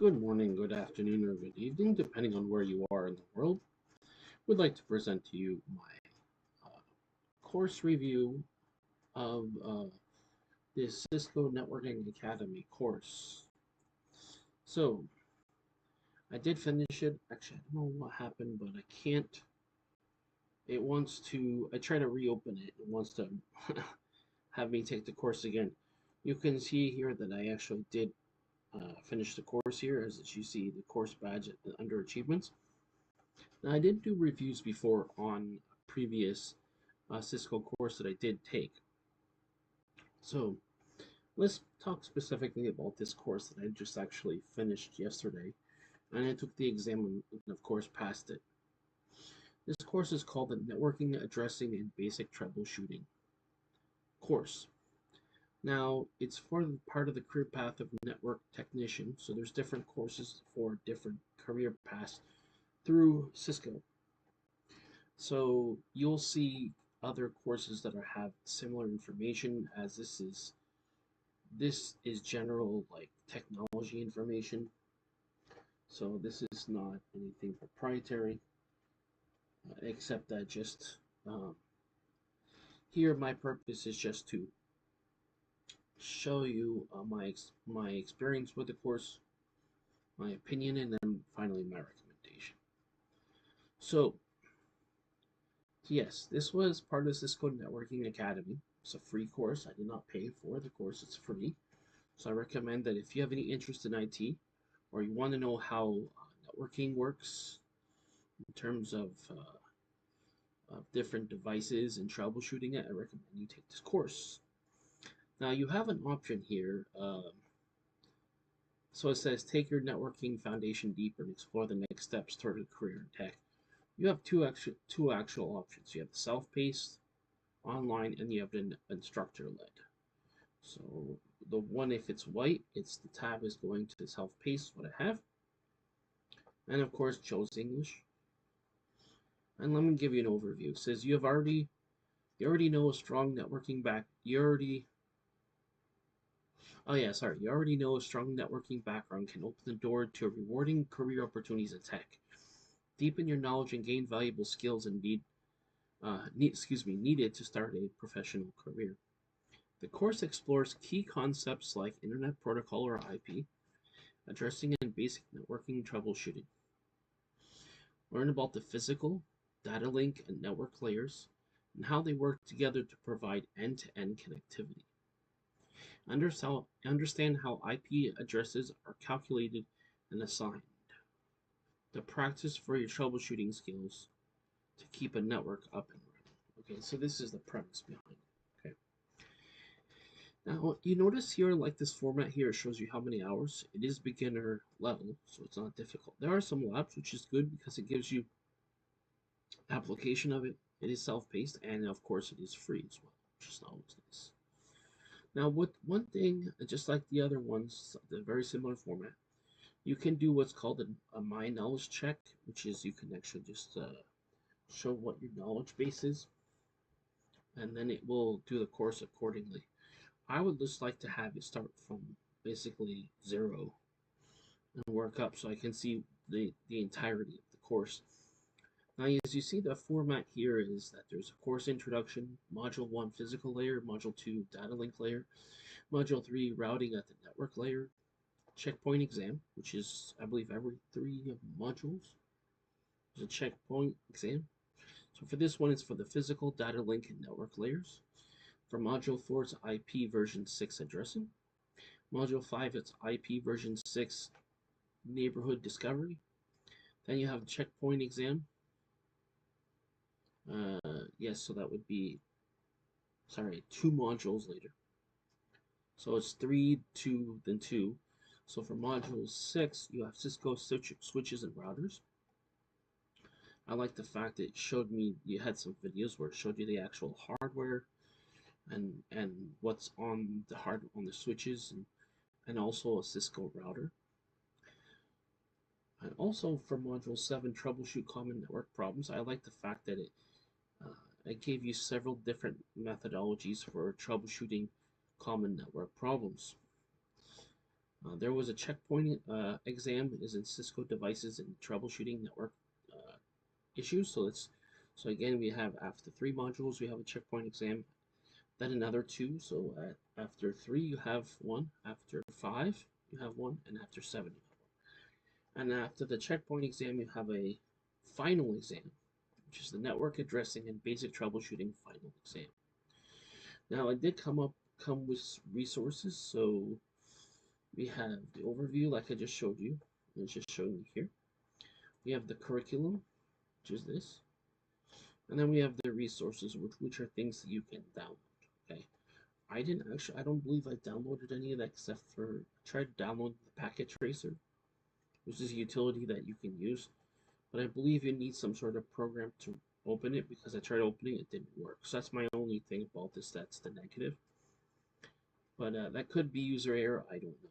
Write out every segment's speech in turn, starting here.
Good morning, good afternoon, or good evening, depending on where you are in the world. Would like to present to you my course review of the Cisco Networking Academy course. So, I did finish it. Actually, I don't know what happened, but I can't. It wants to, I try to reopen it. It wants to have me take the course again. You can see here that I actually did finish the course here, as you see the course badge under achievements. Now, I did do reviews before on a previous Cisco course that I did take. So let's talk specifically about this course that I just actually finished yesterday. And I took the exam and, of course, passed it. This course is called the Networking, Addressing, and Basic Troubleshooting course. Now, it's for the part of the career path of network technician. So there's different courses for different career paths through Cisco. So you'll see other courses that have similar information, as this is general, like, technology information. So this is not anything proprietary, except that just here my purpose is just to show you my experience with the course, my opinion, and then finally my recommendation. So yes, this was part of Cisco Networking Academy. It's a free course. I did not pay for the course. It's free. So I recommend that if you have any interest in IT, or you want to know how networking works in terms of different devices and troubleshooting it, I recommend you take this course. Now you have an option here. So it says, take your networking foundation deeper and explore the next steps toward a career in tech. You have two actual options. You have the self-paced, online, and you have the instructor-led. So the one, if it's white, it's the tab is going to self-paced, what I have. And of course, chose English. And let me give you an overview. It says you already know a strong networking you already know a strong networking background can open the door to rewarding career opportunities in tech. Deepen your knowledge and gain valuable skills and needed to start a professional career. The course explores key concepts like Internet Protocol or IP, addressing and basic networking troubleshooting. Learn about the physical, data link, and network layers, and how they work together to provide end-to-end connectivity. Understand how IP addresses are calculated and assigned. The practice for your troubleshooting skills to keep a network up and running. Okay, so this is the premise behind it. Okay. Now, you notice here, like this format here, it shows you how many hours. It is beginner level, so it's not difficult. There are some labs, which is good because it gives you application of it. It is self-paced, and of course, it is free as well, which is always nice. Now, one thing, just like the other ones, the very similar format, you can do what's called a My Knowledge check, which is you can actually just show what your knowledge base is, and then it will do the course accordingly. I would just like to have it start from basically 0 and work up so I can see the entirety of the course. Now, as you see, the format here is that there's a course introduction, Module 1 physical layer, Module 2 data link layer, Module 3 routing at the network layer, checkpoint exam, which is, I believe, every 3 modules. There's a checkpoint exam. So for this one, it's for the physical, data link, and network layers. For Module 4, it's IP version 6 addressing. Module 5, it's IP version 6 neighborhood discovery. Then you have checkpoint exam. Yes, so that would be, 2 modules later. So it's 3, 2, then 2. So for Module 6, you have Cisco switches and routers. I like the fact that it showed me, you had some videos where it showed you the actual hardware and what's on the switches, and also a Cisco router. And also for Module 7, troubleshoot common network problems, I like the fact that it gave you several different methodologies for troubleshooting common network problems. There was a checkpoint exam is in Cisco devices and troubleshooting network issues. So again, we have after 3 modules, we have a checkpoint exam, then another 2. So after 3, you have 1. After 5, you have 1, and after 7, you have 1. And after the checkpoint exam, you have a final exam, which is the network addressing and basic troubleshooting final exam. Now, I did come with resources, so we have the overview, like I just showed you. It's just showing you here. We have the curriculum, which is this. And then we have the resources, which are things that you can download. Okay. I don't believe I downloaded any of that except for, I tried to download the packet tracer, which is a utility that you can use. But I believe you need some sort of program to open it, because I tried opening it, it didn't work. So that's my only thing about this, that's the negative. But that could be user error, I don't know.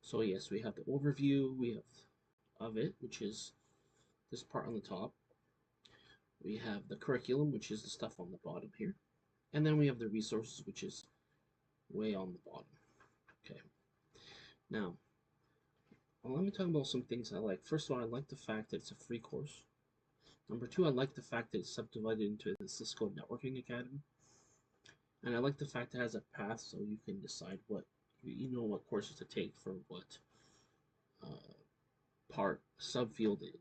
So yes, we have the overview, we have of it, which is this part on the top. We have the curriculum, which is the stuff on the bottom here. And then we have the resources, which is way on the bottom. Okay. Now, let me talk about some things I like. First of all, I like the fact that it's a free course. Number 2, I like the fact that it's subdivided into the Cisco Networking Academy. And I like the fact that it has a path, so you can decide what courses to take for what part subfield in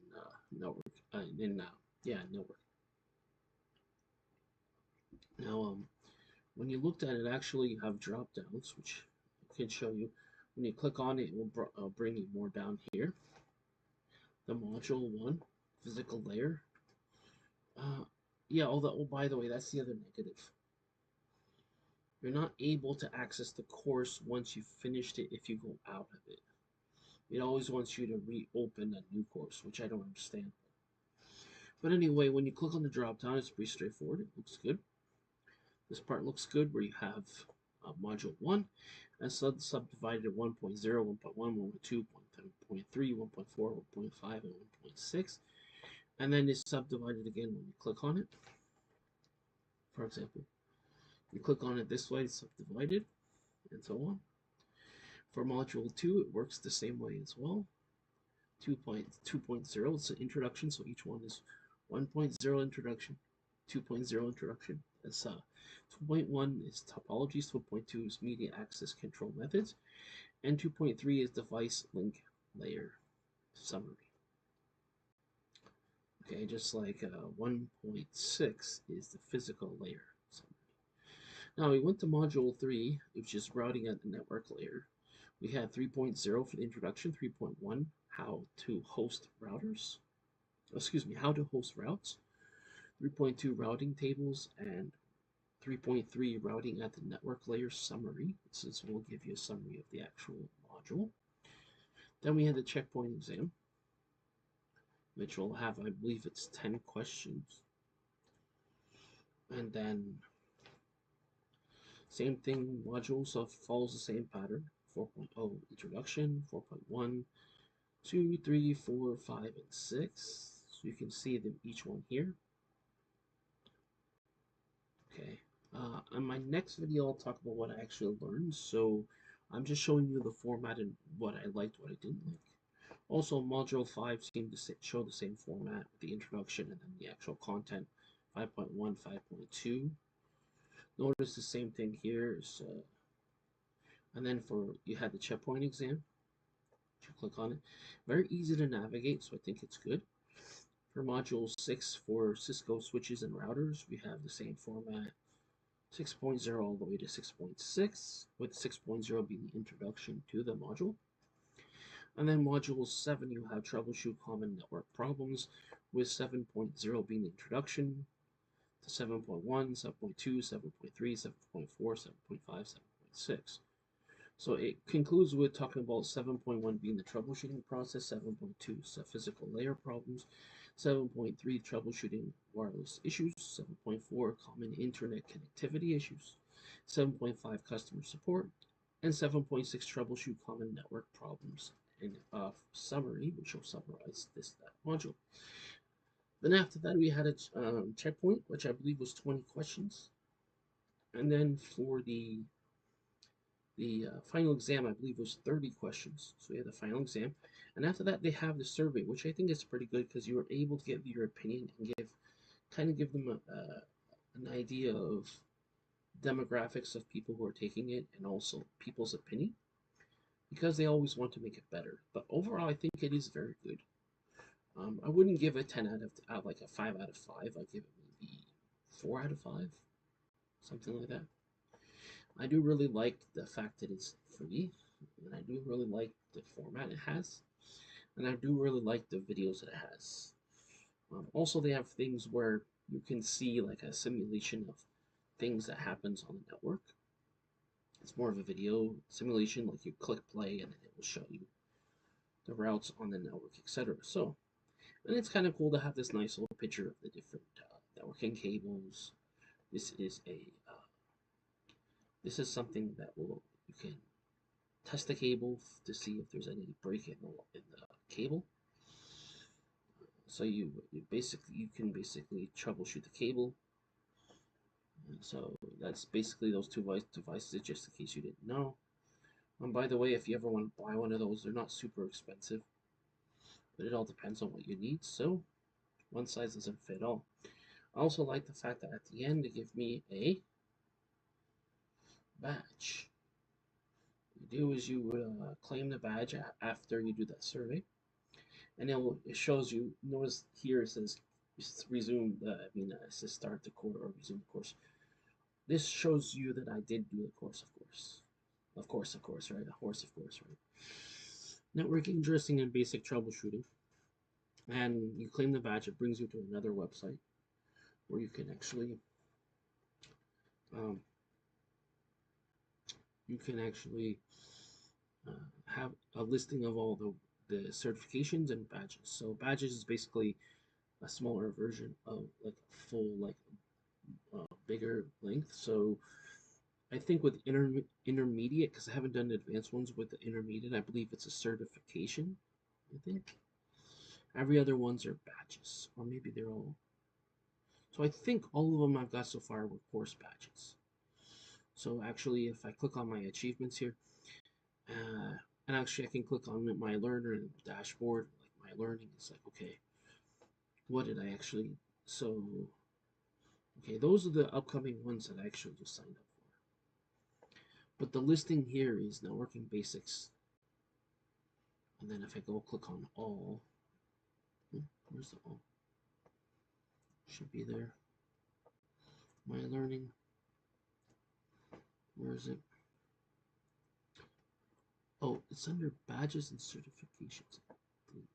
network. Network. Now, when you looked at it, actually you have drop downs, which I can show you. When you click on it, it will bring you more down here. The module 1, physical layer. By the way, that's the other negative. You're not able to access the course once you've finished it if you go out of it. It always wants you to reopen a new course, which I don't understand. But anyway, when you click on the drop down, it's pretty straightforward. It looks good. This part looks good, where you have module 1 and subdivided 1.0, 1.1, 1.2, 1.3, 1.4, 1.5, and 1.6. And then it's subdivided again when you click on it. For example, you click on it this way, it's subdivided, and so on. For module 2, it works the same way as well. 2.0, it's an introduction, so each one is 1.0 introduction, 2.0 introduction. That's 2.1 is topologies, 2.2 is media access control methods, and 2.3 is device link layer summary. Okay, just like 1.6 is the physical layer summary. Now we went to module 3, which is routing at the network layer. We had 3.0 for the introduction, 3.1 how to host routers. How to host routes. 3.2 routing tables, and 3.3 routing at the network layer summary. This will give you a summary of the actual module. Then we had the checkpoint exam, which will have, I believe it's 10 questions. And then same thing, module, so it follows the same pattern. 4.0 introduction, 4.1, 2, 3, 4, 5, and 6. So you can see them each one here. Okay. In my next video, I'll talk about what I actually learned. So I'm just showing you the format and what I liked, what I didn't like. Also, module 5 seemed to show the same format with the introduction and then the actual content. 5.1, 5.2. Notice the same thing here. And then you had the checkpoint exam. You click on it. Very easy to navigate, so I think it's good. For module 6 for Cisco switches and routers, we have the same format. 6.0 all the way to 6.6, with 6.0 being the introduction to the module. And then module 7, you have troubleshoot common network problems, with 7.0 being the introduction to 7.1, 7.2, 7.3, 7.4, 7.5, 7.6. So it concludes with talking about 7.1 being the troubleshooting process, 7.2 physical layer problems, 7.3 troubleshooting wireless issues, 7.4 common internet connectivity issues, 7.5 customer support, and 7.6 troubleshoot common network problems. In a summary, which will summarize that module. Then after that, we had a checkpoint, which I believe was 20 questions. And then for the The final exam, I believe, was 30 questions. So you had the final exam, and after that, they have the survey, which I think is pretty good because you were able to give your opinion and give them an idea of demographics of people who are taking it and also people's opinion because they always want to make it better. But overall, I think it is very good. I wouldn't give it 10 out of like a 5 out of 5. I'd give it maybe 4 out of 5, something like that. I do really like the fact that it's free, and I do really like the format it has, and I do really like the videos that it has. Also, they have things where you can see like a simulation of things that happens on the network. It's more of a video simulation, like you click play and it will show you the routes on the network, etc. So, and it's kind of cool to have this nice little picture of the different networking cables. This is a this is something that will you can test the cable to see if there's any break in the cable. So you can basically troubleshoot the cable. So that's basically those two devices, just in case you didn't know. By the way, if you ever want to buy one of those, they're not super expensive, but it all depends on what you need. So one size doesn't fit all. I also like the fact that at the end they give me a badge. What you do is you would claim the badge after you do that survey, and it shows you. Notice here it says resume. It says start the course or resume the course. This shows you that I did do the course, of course. Of course, right? A horse, of course, right? Networking, interesting, and basic troubleshooting. And you claim the badge, it brings you to another website where you can actually um, have a listing of all the certifications and badges. So badges is basically a smaller version of like a full bigger length. So I think with intermediate, because I haven't done advanced ones with the intermediate, I believe it's a certification. I think every other ones are badges, or maybe they're all. So I think all of them I've got so far were course badges. So actually, if I click on my achievements here, and actually I can click on my learner dashboard, like my learning. It's like, okay, what did I actually? So okay, those are the upcoming ones that I actually just signed up for. But the listing here is networking basics. And then if I go click on all, where's the all? Should be there. My learning. Where is it? Oh, it's under badges and certifications. Right.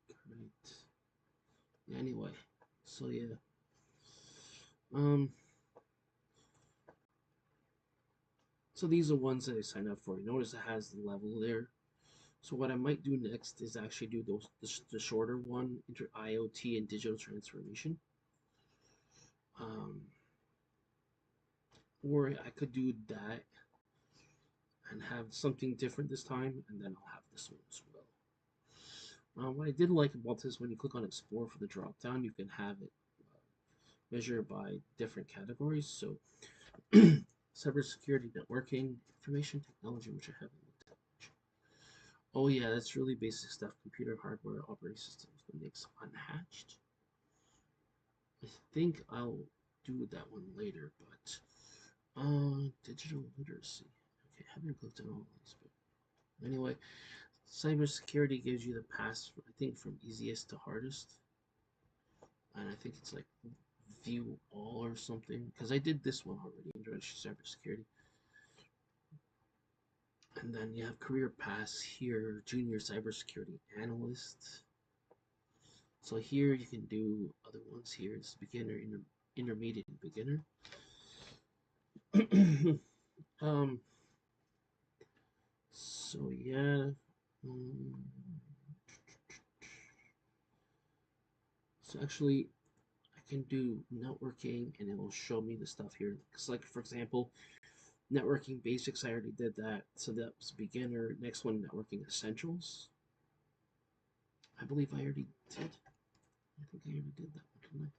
Anyway, so yeah. So these are ones that I signed up for. Notice it has the level there. So what I might do next is actually do the shorter one, IoT and digital transformation. Or I could do that and have something different this time, and then I'll have this one as well. What I did like about this, when you click on Explore for the drop down, you can have it measure by different categories. So cybersecurity, networking, information technology, which I haven't looked at much. Oh yeah, that's really basic stuff. Computer hardware, operating systems, Linux, unhatched. I think I'll do that one later, but digital literacy. Okay, I haven't looked at all these, but anyway, cybersecurity gives you the pass, I think, from easiest to hardest, and I think it's like view all or something, because I did this one already, introduction to cybersecurity. And then you have career pass here, junior cybersecurity analyst. So here you can do other ones. Here it's beginner, intermediate, and beginner. So yeah. So actually, I can do networking, and it will show me the stuff here. Because like for example, networking basics, I already did that. So that's beginner. Next one, networking essentials. I believe I already did. I think I already did that one, didn't I?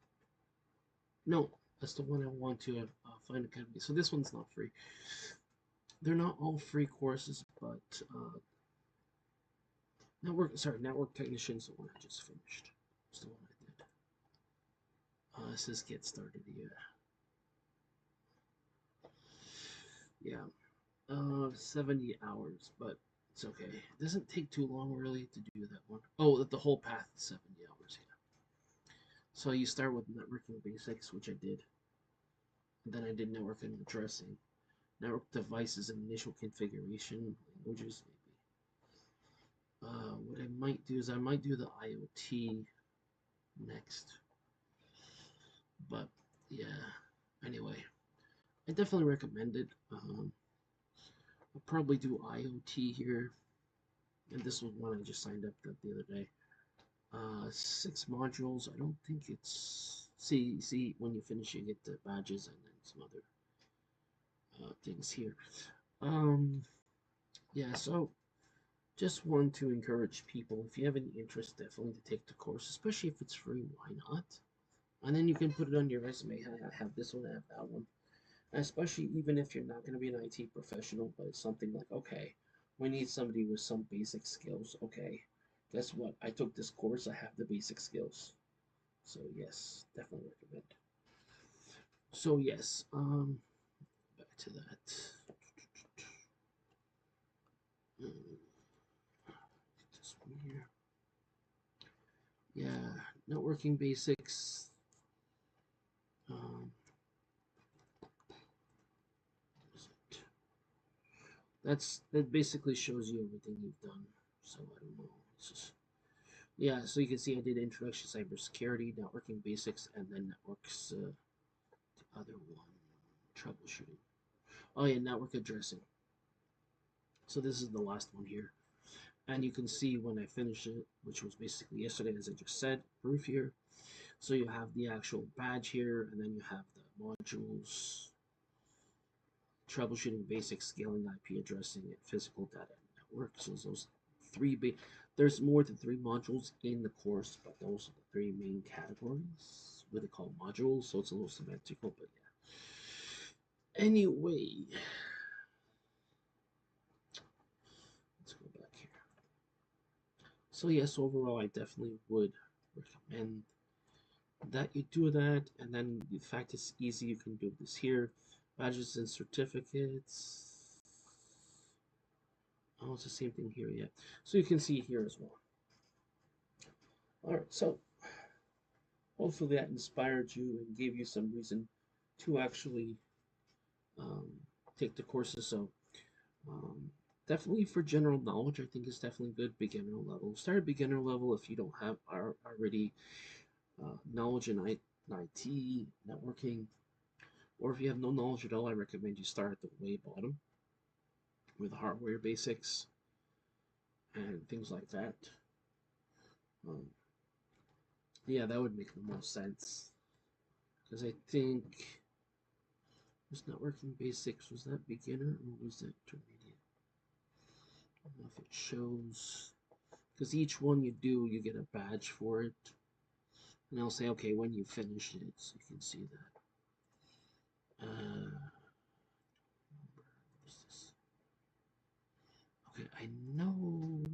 No, that's the one I want to find academy. So this one's not free. They're not all free courses, but network technician's the one I just finished. It's the one I did. This is get started. Yeah. 70 hours, but it's okay. It doesn't take too long really to do that one. Oh, the whole path is 70 hours. Yeah. So you start with networking basics, which I did, and then I did networking addressing, network devices and initial configuration languages. Maybe. What I might do is I might do the IoT next, but yeah. Anyway, I definitely recommend it. I'll probably do IoT here, and this was one I just signed up the other day. 6 modules. I don't think it's see when you finish you get the badges and then some other things here. Yeah, so just want to encourage people, if you have any interest, definitely to take the course, especially if it's free. Why not? And then you can put it on your resume. I have this one, I have that one. Especially even if you're not going to be an IT professional, but it's something like, okay, we need somebody with some basic skills. Okay, guess what? I took this course. I have the basic skills. So yes, definitely recommend. So yes, back to that. This one here. Yeah, networking basics. Um, that basically shows you everything you've done. So I don't know. It's just, yeah, so you can see I did introduction to cybersecurity, networking basics, and then networks. The other one, troubleshooting. Oh yeah, network addressing. So this is the last one here, and you can see when I finish it, which was basically yesterday, as I just said, proof here. So you have the actual badge here, and then you have the modules, troubleshooting basics, scaling IP addressing, and physical data network. So those three big. There's more than 3 modules in the course, but those are the 3 main categories. What they call modules, so it's a little semantical, but yeah. Anyway, let's go back here. So yes, overall, I definitely would recommend that you do that, and then the fact it's easy, you can do this here. Badges and certificates. Oh, it's the same thing here, yeah. So you can see here as well. Alright, so hopefully that inspired you and gave you some reason to actually um, take the courses. So um, definitely for general knowledge, I think is definitely good. Beginner level. Start at beginner level if you don't have already knowledge in IT, networking, or if you have no knowledge at all, I recommend you start at the way bottom with hardware basics and things like that. Um, yeah, that would make the most sense because I think was networking basics, was that beginner or was that intermediate? I don't know if it shows because each one you do, you get a badge for it, and I'll say okay when you finish it, so you can see that. Okay, I know.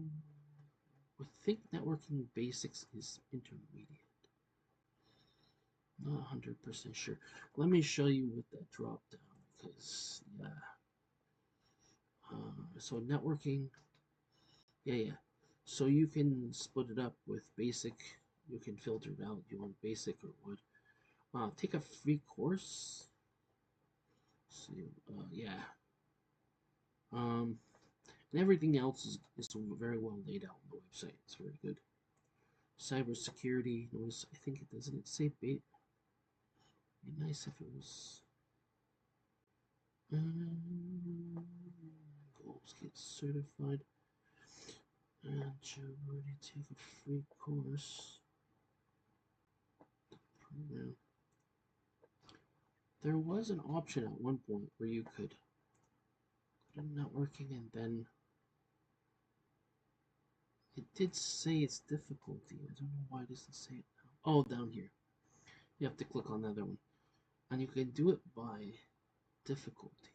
I think networking basics is intermediate. Not 100% sure. Let me show you with that drop down because yeah. So networking, yeah. So you can split it up with basic. You can filter it out. You want basic or what? Take a free course. So yeah. And everything else is very well laid out on the website. It's very good. Cybersecurity. Notice I think it doesn't it say bait. Be nice if it was. Goals get certified. And you already take a free course. Program. There was an option at one point where you could go to networking and then it did say it's difficulty. I don't know why it doesn't say it now. Oh, down here. You have to click on the other one. And you can do it by difficulty.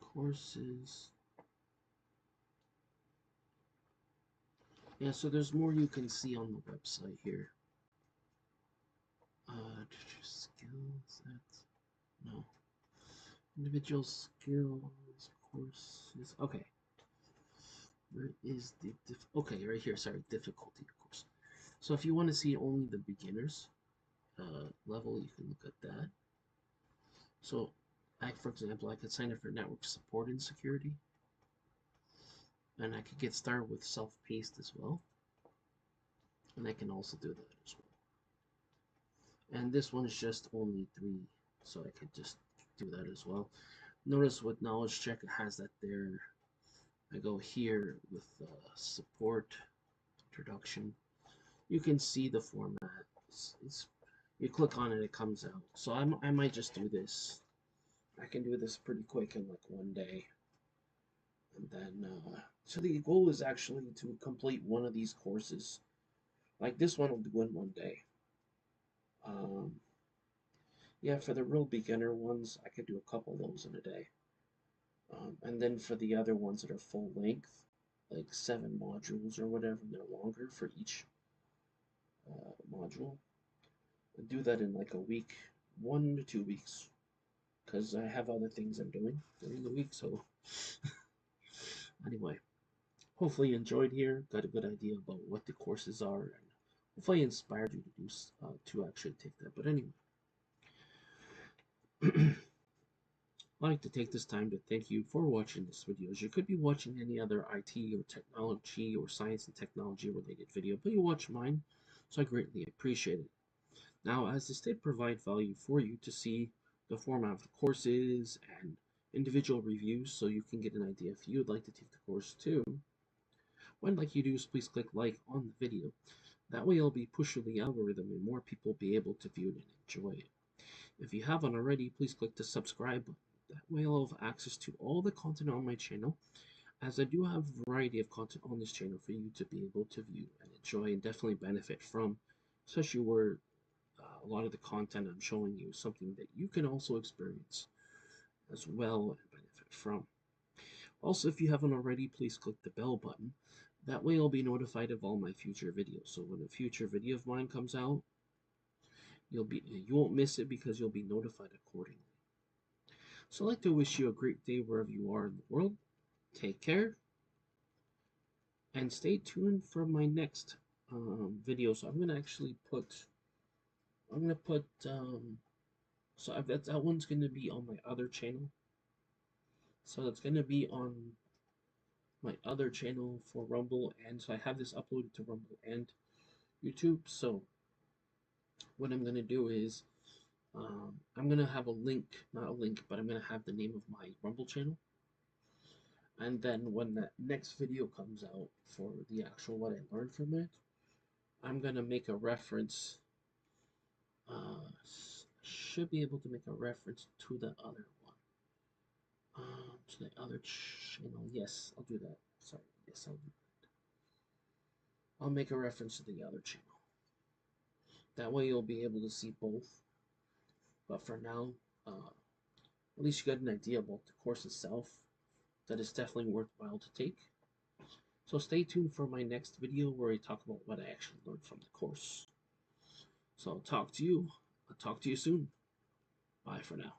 Courses. Yeah, so there's more you can see on the website here. Skills, that's, no. Individual skills, courses, okay. Where is the, okay, right here, sorry, difficulty, of course. So if you want to see only the beginners level, you can look at that. So, for example, I could sign up for network support and security. And I could get started with self-paced as well. And I can also do that as well. And this one is just only 3, so I could just do that as well. Notice with knowledge check, it has that there. I go here with support, introduction. You can see the format. You click on it, it comes out. So I might just do this. I can do this pretty quick in like 1 day. And then, so the goal is actually to complete one of these courses. Like this one will do in 1 day. Yeah, for the real beginner ones, I could do a couple of those in a day. And then for the other ones that are full length, like 7 modules or whatever, and they're longer for each module, I do that in like a week, 1 to 2 weeks, because I have other things I'm doing during the week. So anyway, hopefully you enjoyed here, got a good idea about what the courses are, and hopefully inspired you to do to actually take that. But anyway, I'd like to take this time to thank you for watching this video. You could be watching any other IT or technology or science and technology related video, but you watch mine, so I greatly appreciate it. Now, as this did provide value for you to see the format of the courses and individual reviews, so you can get an idea if you would like to take the course too, what I'd like you to do is please click like on the video. That way it'll be pushed through the algorithm and more people will be able to view it and enjoy it. If you haven't already, please click the subscribe button. That way I'll have access to all the content on my channel, as I do have a variety of content on this channel for you to be able to view and enjoy and definitely benefit from, especially where a lot of the content I'm showing you is something that you can also experience as well and benefit from. Also, if you haven't already, please click the bell button. That way I'll be notified of all my future videos. So when a future video of mine comes out, you won't miss it because you'll be notified accordingly. So I'd like to wish you a great day wherever you are in the world. Take care, and stay tuned for my next video. So I'm gonna actually put, so that one's gonna be on my other channel. So it's gonna be on my other channel for Rumble, and so I have this uploaded to Rumble and YouTube. So what I'm gonna do is, I'm gonna have a link, not a link, but I'm gonna have the name of my Rumble channel. And then when that next video comes out for the actual what I learned from it, I'm gonna make a reference. Should be able to make a reference to the other one. To the other channel. Yes, I'll do that. Sorry. Yes, I'll do that. I'll make a reference to the other channel. That way you'll be able to see both. But for now, at least you got an idea about the course itself. That is definitely worthwhile to take. So stay tuned for my next video where I talk about what I actually learned from the course. So I'll talk to you soon. Bye for now.